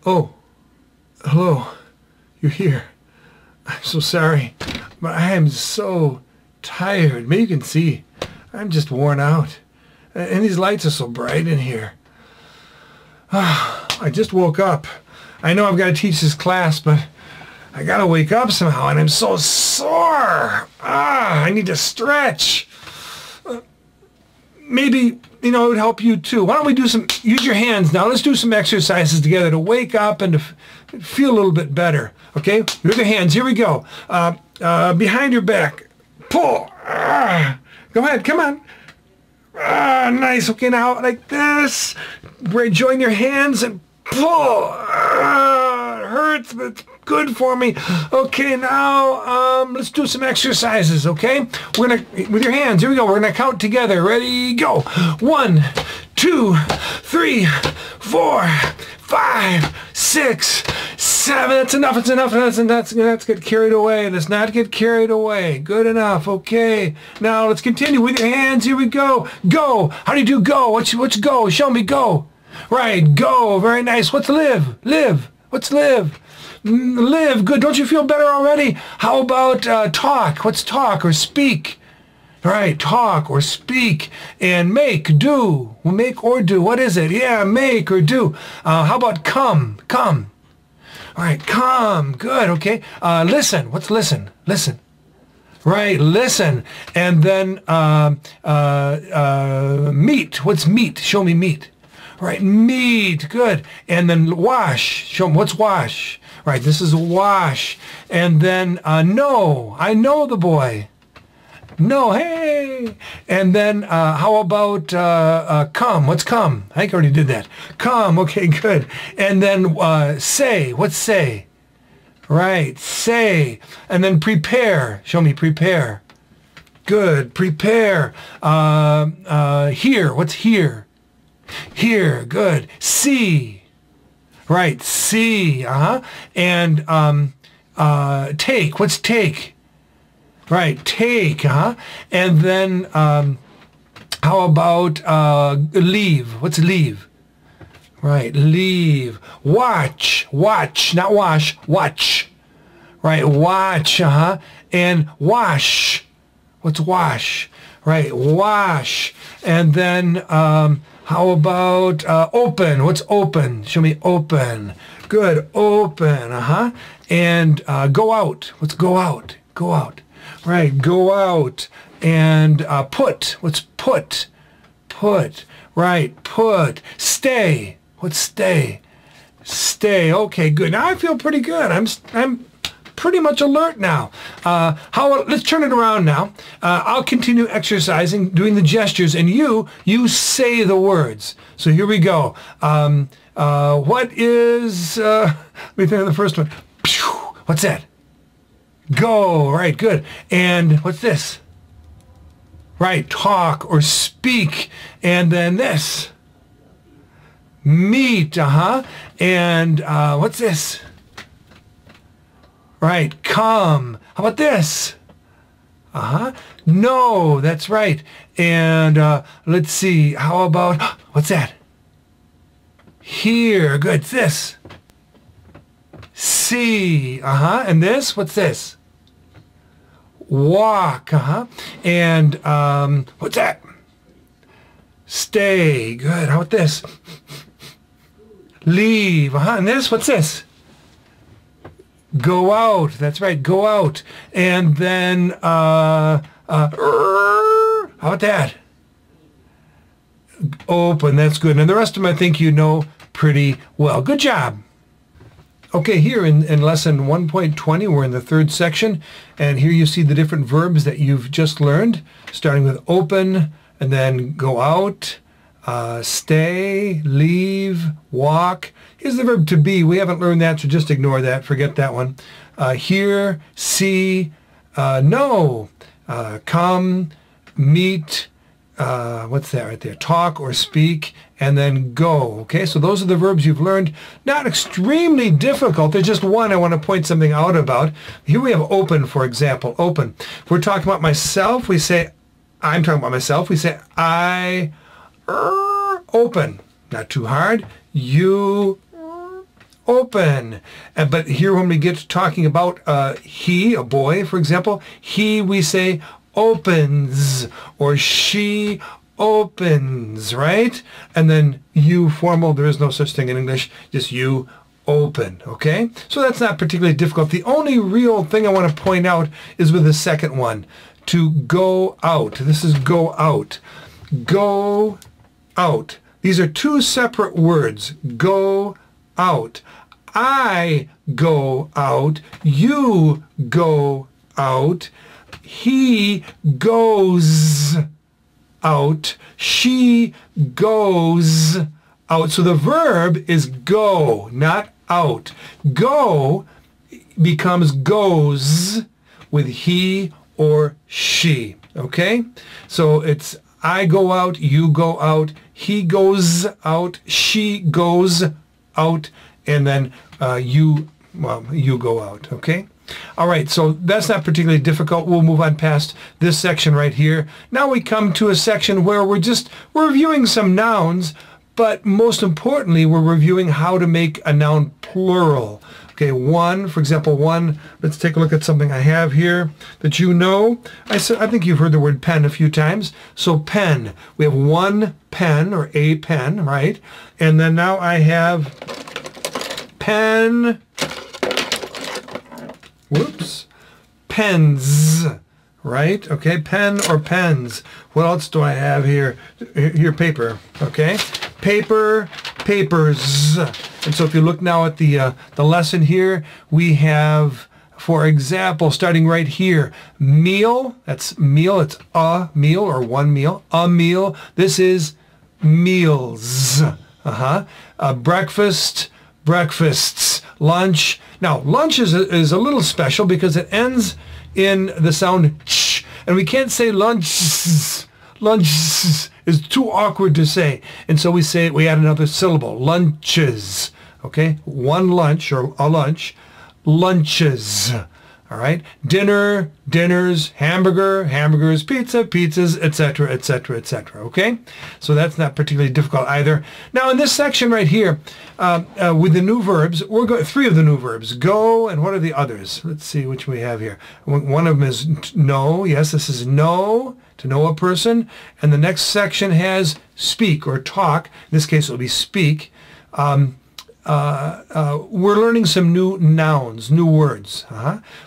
Oh, hello. You're here. I'm so sorry, but I am so tired. Maybe you can see. I'm just worn out. And these lights are so bright in here. I just woke up. I know I've got to teach this class, but I got to wake up somehow, and I'm so sore. I need to stretch. Maybe, it would help you too. Why don't we use your hands now. Let's do some exercises together to wake up and to feel a little bit better. Okay? With your hands. Here we go. Behind your back. Pull. Go ahead. Come on. Nice. Okay, now like this. Join your hands and pull. It hurts, but it's good for me. Okay, now let's do some exercises, okay? We're going to, with your hands, here we go. We're going to count together. Ready, go. 1, 2, 3, 4, 5, 6, 7. That's enough. It's enough. Let's get carried away. Let's not get carried away. Good enough. Okay. Now let's continue with your hands. Here we go. Go. How do you do go? What's go? Show me go. Right. Go. Very nice. What's live? Live. What's live? Live. Good. Don't you feel better already? How about talk? What's talk or speak? Right, talk or speak. And make, do. Make or do. What is it? Yeah, make or do. How about come? Come. All right, come. Good, okay. Listen. What's listen? Listen. Right, listen. And then meet. What's meet? Show me meet. Right, meet. Good. And then wash. Show me what's wash. Right, this is wash. And then know. I know the boy. No, hey. And then how about come? What's come? I think I already did that. Come, okay, good. And then say. What's say? Right, say. And then prepare. Show me prepare. Good, prepare. Hear. What's hear? Hear, good. See. Right, see. And take. What's take? Right, take, And then how about leave? What's leave? Right, leave. Watch, watch, not wash, watch. Right, watch, And wash. What's wash? Right, wash. And then how about open? What's open? Show me open. Good, open, And go out. What's go out? Go out. Right, go out. And put. What's put? Put. Right, put. Stay. What's stay? Stay. Okay, good. Now I feel pretty good. I'm pretty much alert now. Let's turn it around now. I'll continue exercising, doing the gestures, and you say the words. So here we go. What is? Let me think of the first one. What's that? Go. Right, good. And what's this? Right, talk or speak. And then this. Meet, And what's this? Right, come. How about this? No, that's right. And let's see. How about, what's that? Here, good. This. See, And this, what's this? Walk, And what's that? Stay, good. How about this? Leave, And this, what's this? Go out, that's right, go out. And then, how about that? Open, that's good. And the rest of them I think you know pretty well. Good job. Okay, here in lesson 1.20, we're in the third section, and here you see the different verbs that you've just learned, starting with open, and then go out, stay, leave, walk. Here's the verb to be. We haven't learned that, so just ignore that. Forget that one. Hear, see, know, come, meet, what's that right there? Talk or speak, and then go. Okay, so those are the verbs you've learned. Not extremely difficult. There's just one I want to point something out about. Here we have open, for example. Open. If we're talking about myself, we say, I'm talking about myself. We say, I open. Not too hard. You open. But here when we get to talking about he, a boy, for example, he, we say opens, or she opens, right? And then you, formal, there is no such thing in English, just you open, okay? So that's not particularly difficult. The only real thing I want to point out is with the second one, to go out. This is go out. Go out. These are two separate words. Go out. I go out. You go out. He goes out. She goes out. So the verb is go, not out. Go becomes goes with he or she. Okay? So it's I go out, you go out, he goes out, she goes out, and then you go out, okay? All right, so that's not particularly difficult. We'll move on past this section right here. Now we come to a section where we're reviewing some nouns, but most importantly, we're reviewing how to make a noun plural. Okay, one, for example, one, let's take a look at something I have here that you know. I think you've heard the word pen a few times. So pen, we have one pen or a pen, right? And then now I have pen, whoops, pens, right? Okay, pen or pens. What else do I have here? Here, paper, okay? Paper, papers. And so if you look now at the lesson here, we have, for example, starting right here, meal, that's meal, it's a meal or one meal, a meal. This is meals. Breakfast, breakfasts. Lunch. Now, lunch is a little special because it ends in the sound ch, and we can't say lunch. Lunch is too awkward to say, and so we add another syllable. Lunches. Okay, one lunch or a lunch. Lunches. All right, dinner, dinners, hamburger, hamburgers, pizza, pizzas, etc., etc., etc. Okay, so that's not particularly difficult either. Now in this section right here, with the new verbs, we're going three of the new verbs: go, and what are the others? Let's see which we have here. One of them is know. Yes, this is know, to know a person, and the next section has speak or talk. In this case, it will be speak. We're learning some new nouns, new words.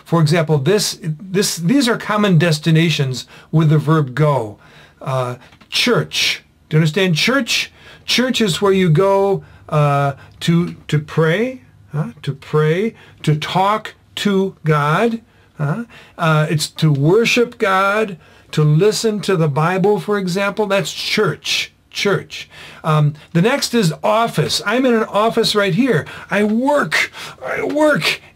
For example, these are common destinations with the verb go. Church. Do you understand church? Church is where you go to pray, to talk to God. It's to worship God, to listen to the Bible, for example. That's church. Church. The next is office. I'm in an office right here. I work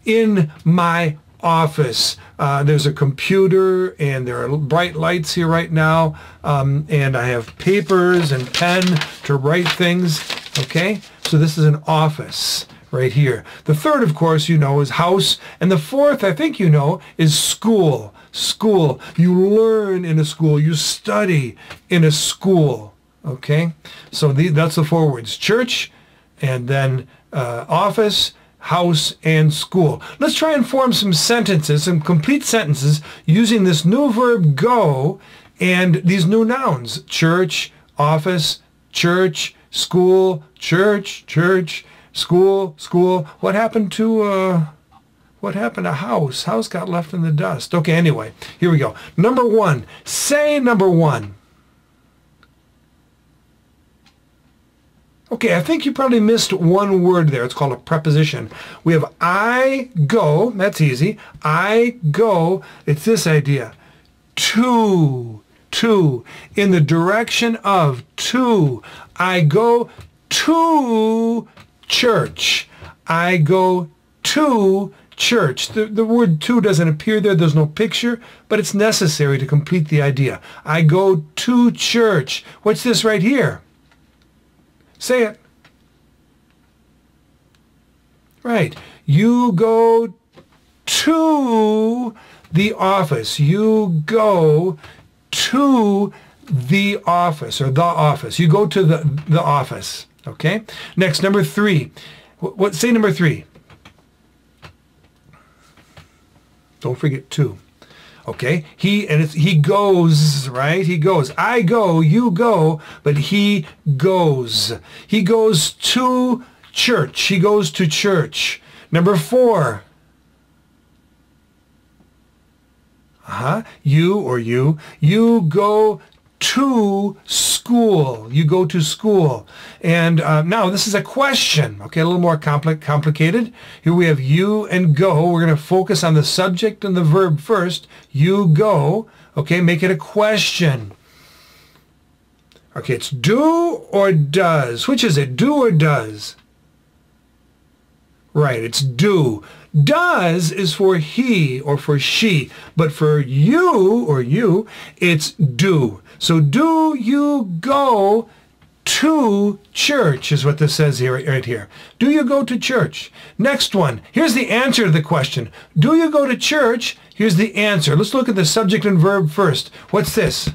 in my office. There's a computer and there are bright lights here right now, and I have papers and pen to write things. Okay, so this is an office right here. The third, of course, you know, is house, and the fourth, I think you know, is school. School. You learn in a school. You study in a school. Okay, so that's the four words: church, and then office, house, and school. Let's try and form some sentences, some complete sentences, using this new verb go and these new nouns: church, office, church, school, church, church, school, school. What happened to house? House got left in the dust. Okay, anyway, here we go. Number one. Say number one. Okay, I think you probably missed one word there. It's called a preposition. We have I go. That's easy. I go. It's this idea. To. In the direction of. To. I go to church. I go to church. The word to doesn't appear there. There's no picture, but it's necessary to complete the idea. I go to church. What's this right here? Say it. Right. You go to the office. You go to the office or the office. You go to the office. Okay? Next, number 3. Say number 3. Don't forget 2. Okay? He goes, right? He goes. I go, you go, but he goes. He goes to church. He goes to church. Number 4. You go to school. You go to school. And now this is a question, okay, a little more complicated. Here we have you and go. We're going to focus on the subject and the verb first. You go, okay, make it a question. Okay, it's do or does. Which is it, do or does? Right, it's do. Does is for he or for she, but for you or you, it's do. So do you go to church is what this says here, right here. Do you go to church? Next one. Here's the answer to the question. Do you go to church? Here's the answer. Let's look at the subject and verb first. What's this?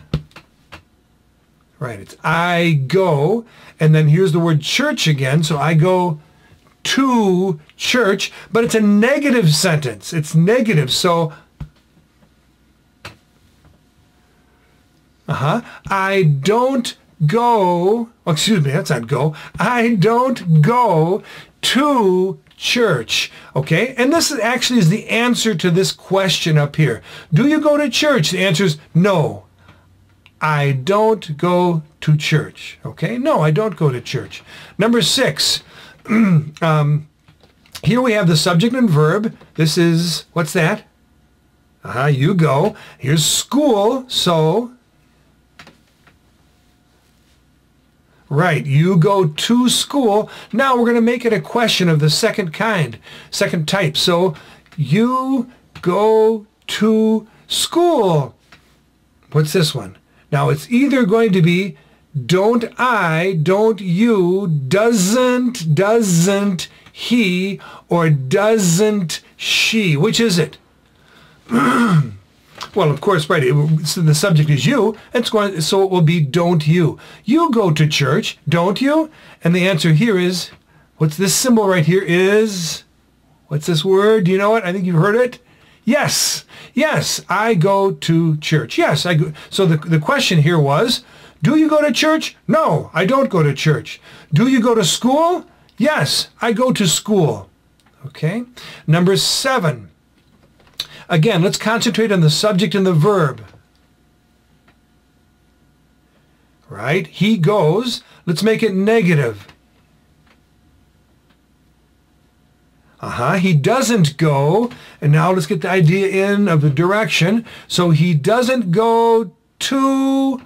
Right, it's I go, and then here's the word church again. So I go to church, but it's a negative sentence. It's negative, so I don't go, excuse me, that's not go. I don't go to church. Okay, and this actually is the answer to this question up here. Do you go to church? The answer is no. I don't go to church. Okay, no, I don't go to church. Number 6. Here we have the subject and verb. This is, what's that? You go. Here's school, so. Right, you go to school. Now we're going to make it a question of the second type. So, you go to school. What's this one? Now it's either going to be don't I, don't you, doesn't he, or doesn't she. Which is it? Well, of course, right. So the subject is you. So it will be don't you. You go to church, don't you? And the answer here is, what's this symbol right here is, what's this word? Do you know it? I think you've heard it. Yes. Yes, I go to church. Yes, I go. So the question here was, do you go to church? No, I don't go to church. Do you go to school? Yes, I go to school. Okay. Number 7. Again, let's concentrate on the subject and the verb. Right? He goes. Let's make it negative. He doesn't go. And now let's get the idea in of the direction. So he doesn't go to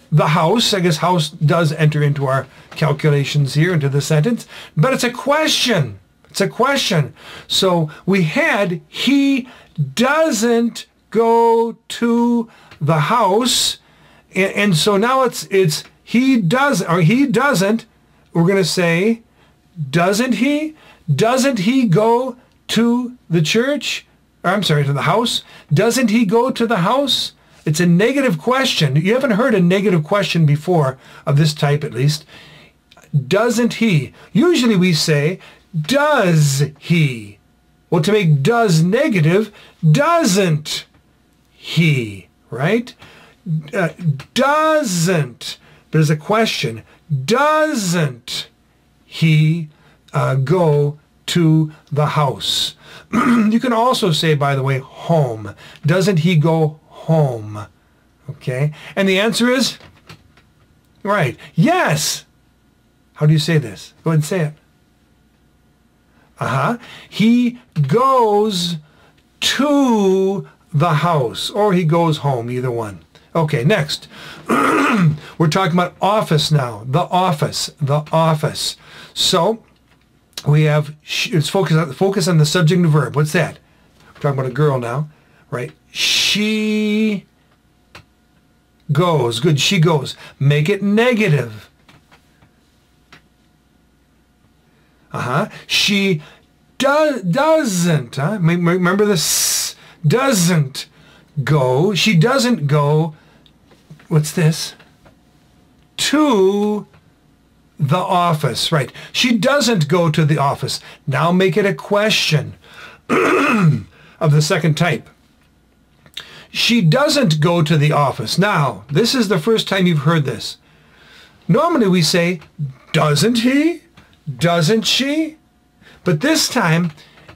the house. I guess house does enter into our calculations here, into the sentence. But it's a question. It's a question. So we had he doesn't go to the house. And so now it's he does, or he doesn't. We're going to say, doesn't he? Doesn't he go to the church? Or I'm sorry, to the house? Doesn't he go to the house? It's a negative question. You haven't heard a negative question before, of this type at least. Doesn't he? Usually we say, does he? Well, to make does negative, doesn't he, right? Doesn't. There's a question. Doesn't he go to the house? You can also say, by the way, home. Doesn't he go home? Okay. And the answer is, right, yes. How do you say this? Go ahead and say it. He goes to the house, or he goes home, either one. Okay, next. We're talking about office now. The office. The office. So we have, let's focus on the subject and the verb. What's that? We're talking about a girl now, right? She goes. Good, she goes. Make it negative. She doesn't. Remember this? Doesn't go. She doesn't go. what's this? To the office, right? She doesn't go to the office. Now make it a question of the second type. She doesn't go to the office. Now, this is the first time you've heard this. Normally we say, doesn't he? Doesn't she? But this time,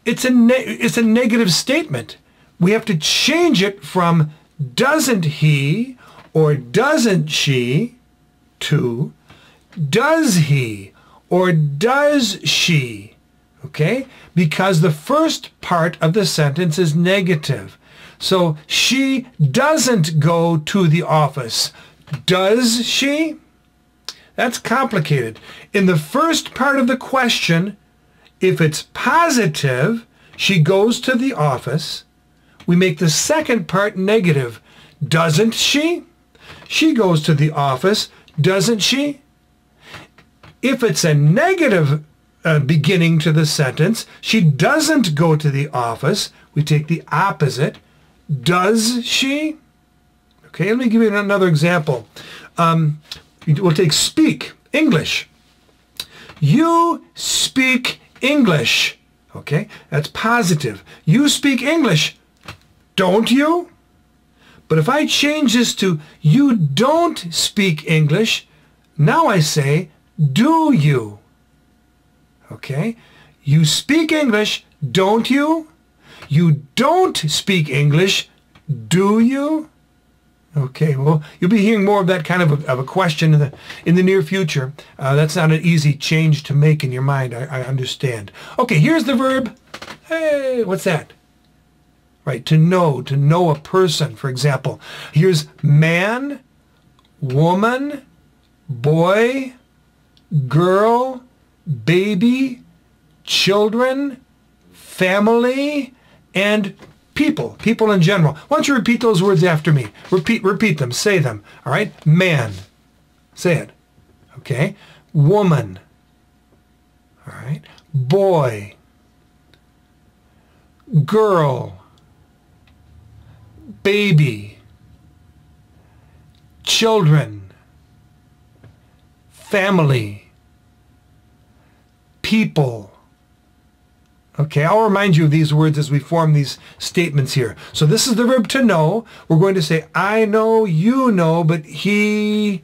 it's a negative statement. We have to change it from doesn't he or doesn't she to does he or does she? Okay? Because the first part of the sentence is negative. So she doesn't go to the office. Does she? That's complicated. In the first part of the question, if it's positive, she goes to the office. We make the second part negative. Doesn't she? She goes to the office. Doesn't she? If it's a negative beginning to the sentence, she doesn't go to the office. We take the opposite. Does she? Okay, let me give you another example. We'll take speak, English. You speak English. Okay, that's positive. You speak English, don't you? But if I change this to you don't speak English, now I say, do you? Okay, you speak English, don't you? You don't speak English, do you? Okay, well, you'll be hearing more of that kind of a question in the near future. That's not an easy change to make in your mind, I understand. Okay, here's the verb. Hey, what's that? Right, to know a person, for example. Here's man, woman, boy, girl, baby, children, family, and people in general. Why don't you repeat those words after me? Repeat them, say them. All right? Man. Say it. Okay? Woman. All right? Boy. Girl. Baby. Children. Family. People. Okay, I'll remind you of these words as we form these statements here. So this is the verb to know. We're going to say, I know, you know, but he,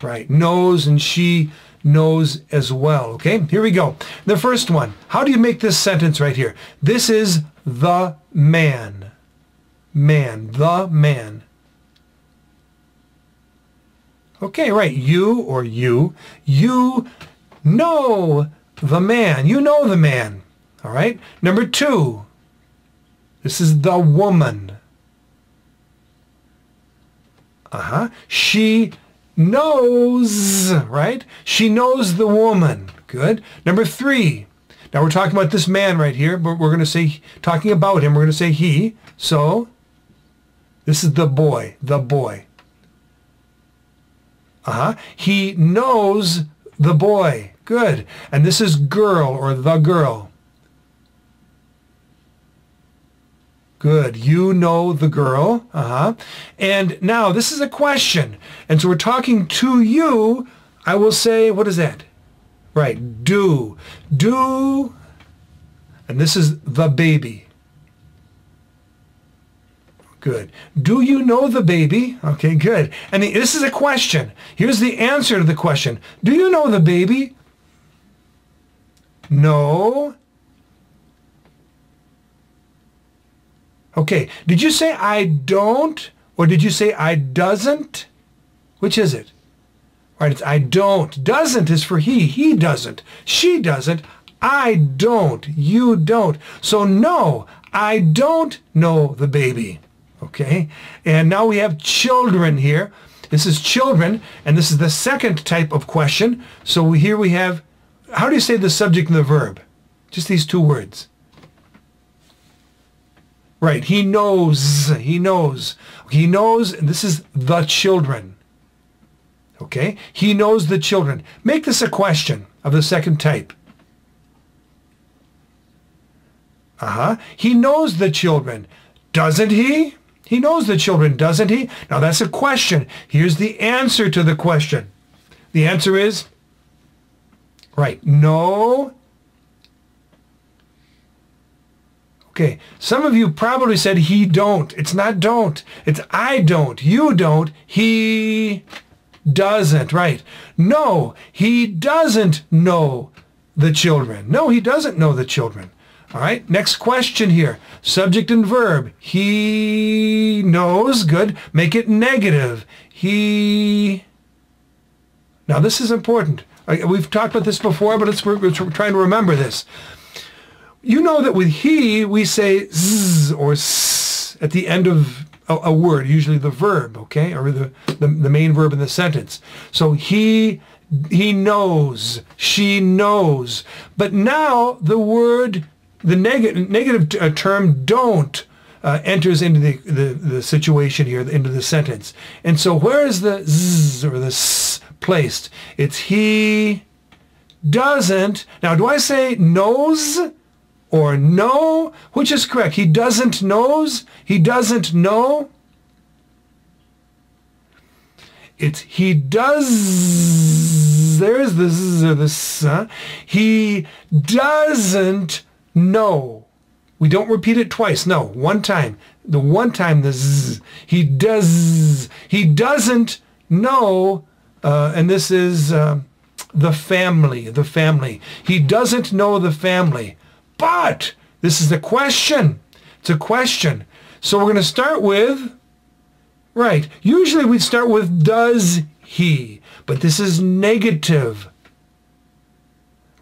right, knows and she knows as well. Okay, here we go. The first one. How do you make this sentence right here? This is the man. Man, the man. Okay, right, you or you know the man. You know the man. All right. Number two, this is the woman. She knows, right? She knows the woman. Good. Number three, now we're talking about this man right here, but we're going to say, talking about him, we're going to say he. So this is the boy, the boy. He knows the boy. Good. And this is girl or the girl. Good. You know the girl. And now this is a question. And so we're talking to you. I will say, what is that? Right. Do. Do. And this is the baby. Good. Do you know the baby? Okay, good. And this is a question. Here's the answer to the question. Do you know the baby? No. Okay, did you say I don't, or did you say I doesn't? Which is it? Right, it's I don't. Doesn't is for he doesn't. She doesn't. I don't. You don't. So no, I don't know the baby. Okay, and now we have children here. This is children, and this is the second type of question. So here we have, how do you say the subject and the verb? Just these two words. Right, he knows, he knows. He knows, and this is the children. Okay, he knows the children. Make this a question of the second type. He knows the children. Doesn't he? He knows the children, doesn't he? Now that's a question. Here's the answer to the question. The answer is, right, no. Okay, some of you probably said he don't. It's not don't. It's I don't. You don't. He doesn't. Right. No, he doesn't know the children. No, he doesn't know the children. All right, next question here. Subject and verb. He knows. Good. Make it negative. He... Now, this is important. We've talked about this before, but we're trying to remember this. You know that with he, we say z or s at the end of a word, usually the verb, okay, or the main verb in the sentence. So he knows, she knows. But now the word, the negative term don't enters into the situation here, into the sentence. And so where is the z or the s placed? It's he doesn't. Now, do I say knows or no? Which is correct? He doesn't knows? He doesn't know? It's he does. There's the z or the s. He doesn't know. We don't repeat it twice. No, one time. The one time the z. He does. He doesn't know. And this is the family. The family. He doesn't know the family. But this is a question. It's a question. So we're going to start with, right, usually we'd start with does he, but this is negative.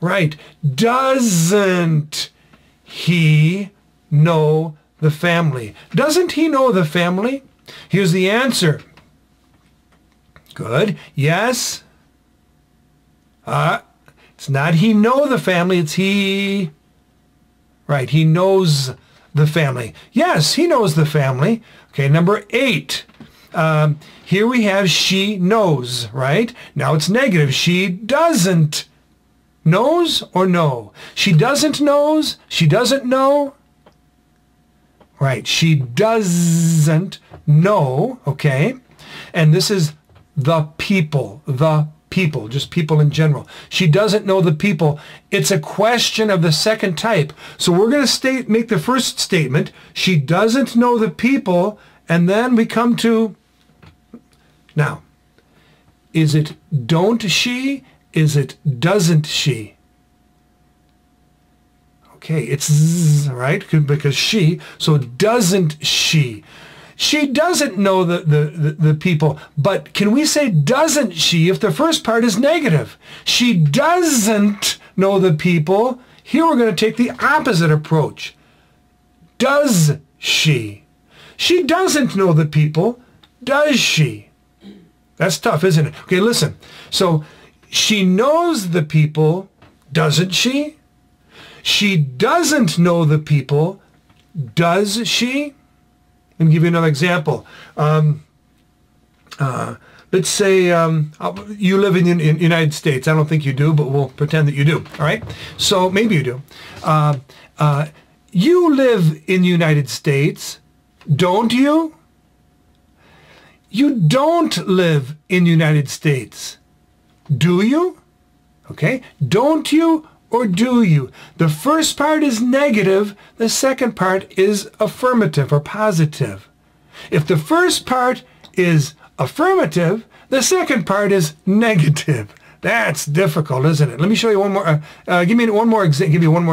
Right, doesn't he know the family? Doesn't he know the family? Here's the answer. Good. Yes. It's not he know the family, it's he... Right, he knows the family. Yes, he knows the family. Okay, number 8. Here we have she knows, right? Now it's negative. She doesn't. Knows or no? She doesn't knows. She doesn't know. Right, she doesn't know, okay? And this is the people, just people in general. She doesn't know the people. It's a question of the second type. So we're going to make the first statement. She doesn't know the people. And then we come to, now, is it don't she? Is it doesn't she? Okay, it's z, right? Because she. So doesn't she? She doesn't know the people, but can we say doesn't she if the first part is negative? She doesn't know the people. Here we're going to take the opposite approach. Does she? She doesn't know the people. Does she? That's tough, isn't it? Okay, listen. So she knows the people, doesn't she? She doesn't know the people, does she? Let me give you another example. Let's say you live in the United States. I don't think you do, but we'll pretend that you do. All right? So maybe you do. You live in the United States, don't you? You don't live in the United States, do you? Okay? Don't you or do you? The first part is negative. The second part is affirmative or positive. If the first part is affirmative, the second part is negative. That's difficult, isn't it? Let me show you one more. Give you one more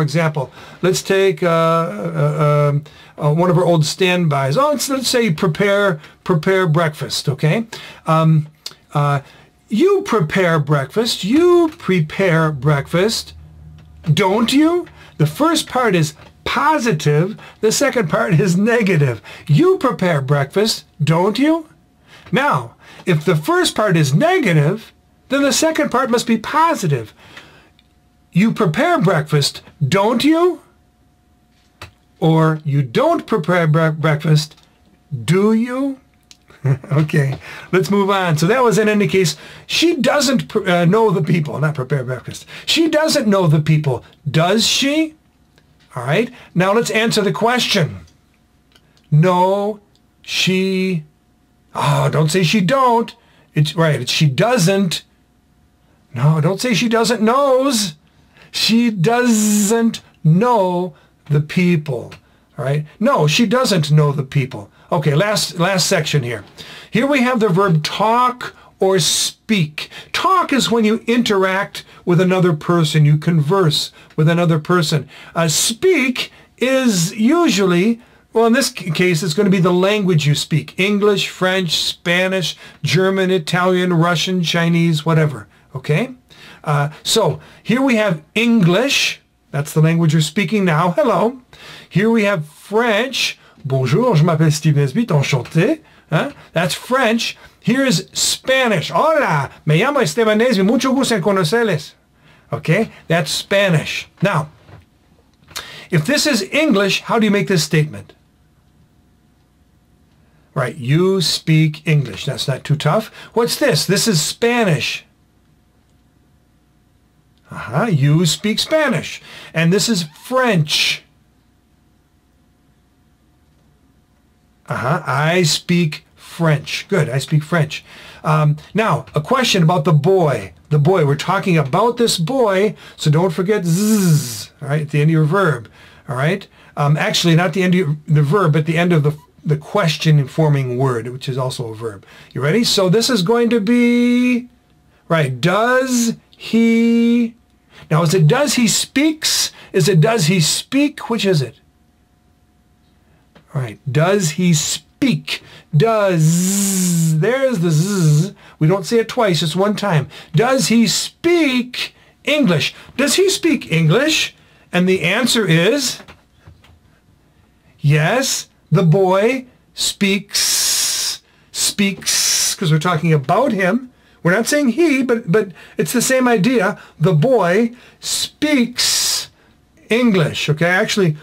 example. Let's take one of our old standbys. Oh, let's say prepare breakfast. Okay. You prepare breakfast. You prepare breakfast. Don't you? The first part is positive. The second part is negative. You prepare breakfast, don't you? Now, if the first part is negative, then the second part must be positive. You prepare breakfast, don't you? Or you don't prepare breakfast, do you? Okay, let's move on. So that was in any case. She doesn't know the people, not prepare breakfast. She doesn't know the people. Does she? All right. Now let's answer the question. No, She, oh, don't say she don't. It's right, it's she doesn't. No, don't say she doesn't knows. She doesn't know the people. All right? No, she doesn't know the people. Okay, last section here. Here we have the verb talk or speak. Talk is when you interact with another person, you converse with another person. Speak is usually, well, in this case, it's going to be the language you speak. English, French, Spanish, German, Italian, Russian, Chinese, whatever. Okay? So here we have English. That's the language you're speaking now. Hello. Here we have French. Bonjour, je m'appelle Steve Nesbitt, enchanté. That's French. Here is Spanish. Hola, me llamo Esteban Nesbitt, mucho gusto en conocerles. Okay, that's Spanish. Now, if this is English, how do you make this statement? Right, you speak English. That's not too tough. What's this? This is Spanish. You speak Spanish. And this is French. I speak French. Good, I speak French. Now, a question about the boy. The boy, we're talking about this boy, so don't forget zzz, all right, at the end of your verb, all right? Actually, not the end of the verb, but the end of the question-forming word, which is also a verb. You ready? So this is going to be, right, does he... Now, is it does he speaks? Is it does he speak? Which is it? All right, does he speak? Does, there's the zzz. We don't say it twice, just one time. Does he speak English? Does he speak English? And the answer is yes, the boy speaks, because we're talking about him. We're not saying he, but it's the same idea. The boy speaks English. Okay, I actually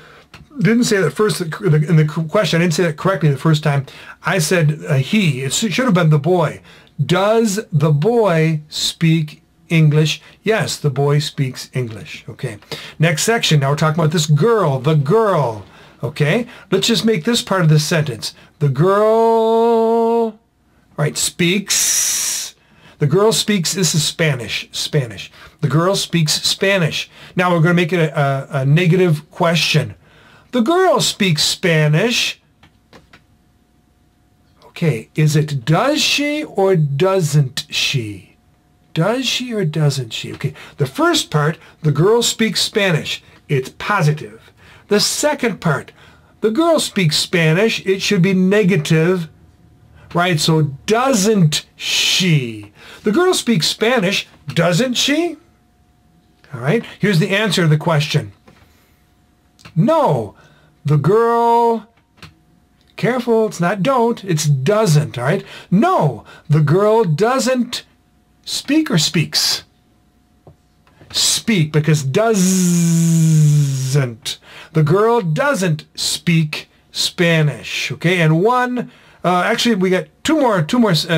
didn't say that first in the question. I didn't say that correctly the first time. I said he. It should have been the boy. Does the boy speak English? Yes, the boy speaks English. Okay. Next section. Now we're talking about this girl. The girl. Okay. Let's just make this part of the sentence. The girl, right, speaks. The girl speaks, this is Spanish. The girl speaks Spanish. Now we're going to make it a negative question. The girl speaks Spanish. Okay, is it does she or doesn't she? Does she or doesn't she? Okay, the first part, the girl speaks Spanish. It's positive. The second part, the girl speaks Spanish. It should be negative, right? So doesn't she? The girl speaks Spanish, doesn't she? All right, here's the answer to the question. No, the girl, careful, it's not don't, it's doesn't, all right? No, the girl doesn't speak or speaks? Speak, because doesn't. The girl doesn't speak Spanish, okay? And actually we got two more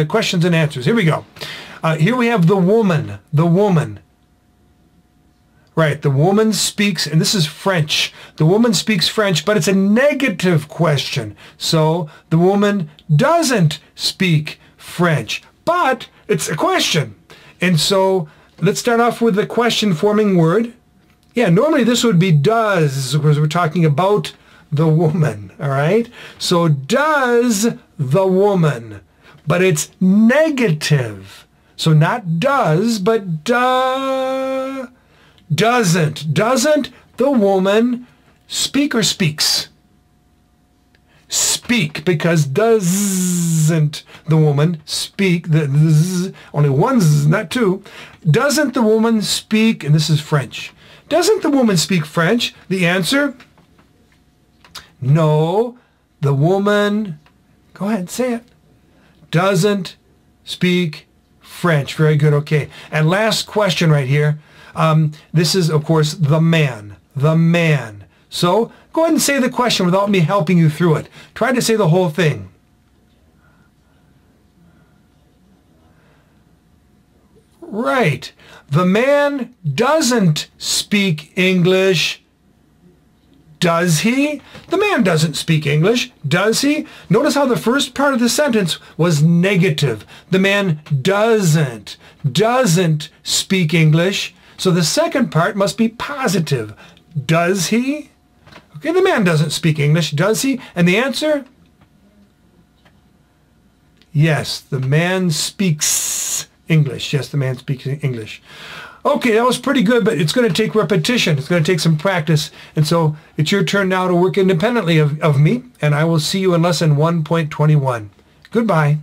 questions and answers. Here we go. Here we have the woman. The woman. Right, the woman speaks, and this is French. The woman speaks French, but it's a negative question. So the woman doesn't speak French, but it's a question. And so let's start off with the question-forming word. Yeah, normally this would be does, because we're talking about the woman, all right? So does the woman, but it's negative. So not does, but doesn't. Doesn't the woman speak or speaks? Speak, because doesn't the woman speak? Only one z, not two. Doesn't the woman speak, and this is French. Doesn't the woman speak French? The answer, no, the woman, go ahead, say it, doesn't speak French. Very good, okay. And last question right here. This is, of course, the man. The man. So go ahead and say the question without me helping you through it. Try to say the whole thing. Right. The man doesn't speak English, Does he? The man doesn't speak English, does he? Notice how the first part of the sentence was negative. The man doesn't speak English. So the second part must be positive. Does he? Okay, the man doesn't speak English, does he? And the answer? Yes, the man speaks English. Yes, the man speaks English. Okay, that was pretty good, but it's going to take repetition. It's going to take some practice. And so it's your turn now to work independently of me, and I will see you in lesson 1.21. Goodbye.